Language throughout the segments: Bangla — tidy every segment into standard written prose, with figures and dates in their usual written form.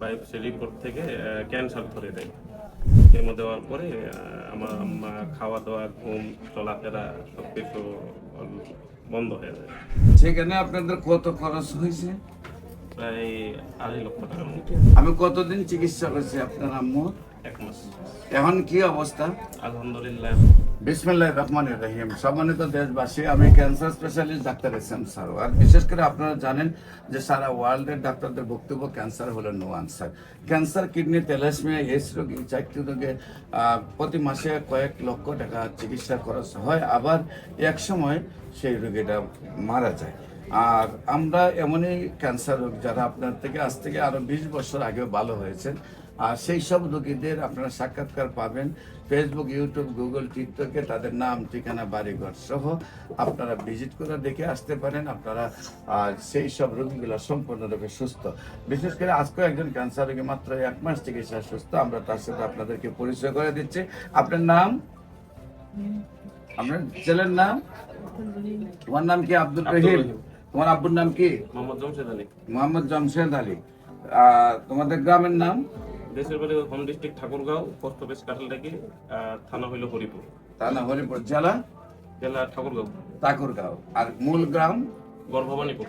বায়োপসি রিপোর্ট থেকে ক্যান্সার ধরে দেয়। কেমো দেওয়ার পরে আমার আম্মা খাওয়া দাওয়া, ঘুম, চলাফেরা সবকিছু বন্ধ হয়ে যায়। সেখানে আপনাদের কত খরচ হয়েছে? প্রায় 2.5 লক্ষ টাকার মতো। আমি কতদিন চিকিৎসা করছি আপনার আম্মু? 1 মাস। এখন কি অবস্থা? আলহামদুলিল্লাহ। বিসমিল্লাহির রহমানির রহিম। সম্মানিত দেশবাসী, আমি cancer specialist doctor SM. Sarwar. বিশেষ করে আপনারা জানেন যে সারা ওয়ার্ল্ডের ডাক্তারদের বক্তব্য ক্যান্সার হলো no answer. Cancer, kidney, thalassaemia, AIDS রোগী, চাকরি রোগে প্রতি মাসে কয়েক লক্ষ টাকা চিকিৎসা খরচ হয়, আবার এক সময় সেই রোগীটা মারা যায়। আর আমরা এমনই ক্যান্সার রোগ যারা আপনার থেকে আজ থেকে আরো 20 বছর আগেও ভালো হয়েছেন, আর সেই সব রোগীদের আপনারা সাক্ষাৎকার পাবেন ফেসবুক, ইউটিউব, গুগল, টিকটকে। তাদের নাম, ঠিকানা, বাড়িঘর সহ আপনারা ভিজিট করে দেখে আসতে পারেন। আপনারা সেই সব রোগীগুলো সম্পূর্ণরূপে সুস্থ। বিশেষ করে আজকে একজন ক্যান্সার রোগী মাত্র 1 মাস চিকিৎসা সুস্থ। আমরা তার সাথে আপনাদেরকে পরিচয় করে দিচ্ছি। আপনার নাম? আপনার ছেলের নাম? তোমার নাম কি? আব্দুল রহিম। তোমার আব্বুর নাম কি? মোহাম্মদ জমশেদ আলী। মোহাম্মদ জমশেদ আলী। তোমাদের গ্রামের নাম? দেশের বাড়ি home district Thakurgaon, post office Kathaltaki, থানা হইল হরিপুর, থানা হরিপুর, জেলা জেলা ঠাকুরগাঁও, ঠাকুরগাঁও। আর মূল গ্রাম? গড় ভবানীপুর।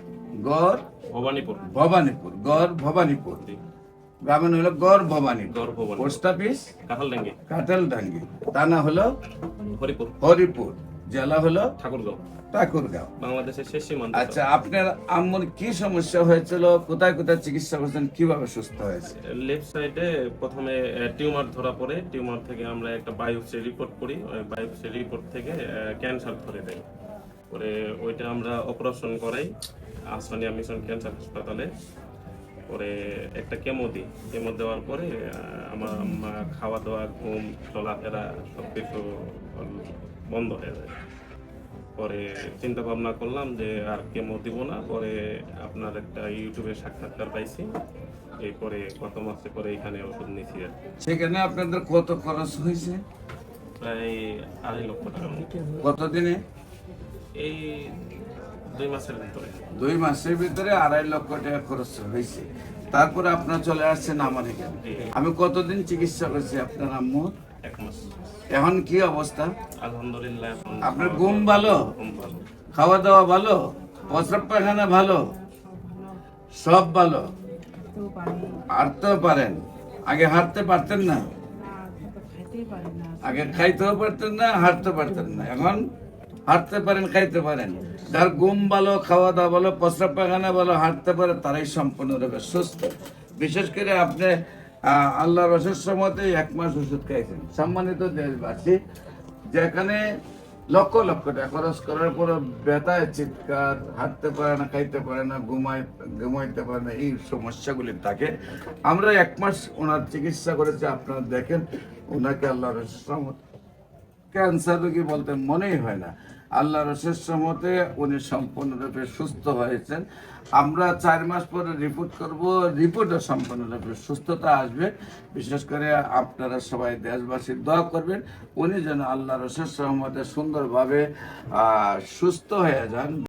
গড় ভবানীপুর। ভবানীপুর। গড় ভবানীপুর। গ্রামের হলো গড় ভবানীপুর। গড় ভবানীপুর। Post office Kathaldangi, Kathaldangi. থানা হলো হরিপুর, হরিপুর। জেলা হলো ঠাকুরগাঁও, ঠাকুরগাঁও। বাংলাদেশের শেষ সীমান্ত। আচ্ছা, আপনার আম্মুর কি সমস্যা হয়েছিল? কোথায় কোথায় চিকিৎসা করছেন? কিভাবে সুস্থ হয়েছে? লেফট সাইডে প্রথমে টিউমার ধরা পড়ে। টিউমার থেকে আমরা একটা বায়োপসি রিপোর্ট করি। ওই বায়োপসি রিপোর্ট থেকে ক্যান্সার ধরে দেয়। পরে ওইটা আমরা অপারেশন করাই আসমানিয়া মিশন ক্যান্সার হাসপাতালে। পরে একটা কেমো দিই। কেমো দেওয়ার পরে আমার আম্মা খাওয়া দাওয়া, ঘুম, চলাফেরা সবকিছু বন্ধ হয়ে যায়। পরে চিন্তা ভাবনা করলাম যে আর কেমো দিব না। পরে আপনার একটা ইউটিউবে সাক্ষাৎকার পাইছি। এরপরে গত মাসে পরে এখানে ওষুধ নিয়েছি আর কি। সেখানে আপনাদের কত খরচ হয়েছে? প্রায় 2.5 লক্ষ টাকার মতো। কতদিনে? এই 2 মাসের ভিতরে। 2 মাসের ভিতরে 2.5 লক্ষ টাকা খরচ হয়েছে। তারপরে আপনার চলে আসছেন আমার এখানে। আমি কতদিন চিকিৎসা করছি আপনার আম্মু? 1 মাস। এখন কি অবস্থা? আলহামদুলিল্লাহ। এখন আপনার ঘুম ভালো? ঘুম ভালো। খাওয়া দাওয়া ভালো? প্রস্রাব পায়খানা ভালো? সব ভালো? হাঁটতেও পারেন? আগে হাঁটতে পারতেন না? আগে খাইতেও পারতেন না, হাঁটতে পারতেন না। এখন হাঁটতে পারেন, খাইতে পারেন। যার ঘুম ভালো, খাওয়া দাওয়া ভালো, প্রস্রাব পায়খানা ভালো, হাঁটতে পারে, তারাই সম্পূর্ণরূপে সুস্থ। বিশেষ করে আপনি আল্লাহর অশেষ মতে 1 মাস ওষুধ খাইছেন। সম্মানিত দেশবাসী, যেখানে লক্ষ লক্ষ টাকা খরচ করার পর ব্যথায় চিৎকার, হাঁটতে পারে না, খাইতে পারে না, ঘুমাইতে পারে না, এই সমস্যাগুলি থাকে। আমরা 1 মাস ওনার চিকিৎসা করেছি। আপনারা দেখেন ওনাকে আল্লাহর রহমতে ক্যান্সার রোগী বলতে মনেই হয় না। আল্লাহর অশেষ রহমতে উনি সম্পূর্ণরূপে সুস্থ হয়েছেন। আমরা 4 মাস পরে রিপোর্ট করব, রিপোর্টে সম্পূর্ণরূপে সুস্থতা আসবে। বিশেষ করে আপনারা সবাই দেশবাসী দোয়া করবেন উনি যেন আল্লাহর অশেষ রহমতে সুন্দরভাবে সুস্থ হয়ে যান।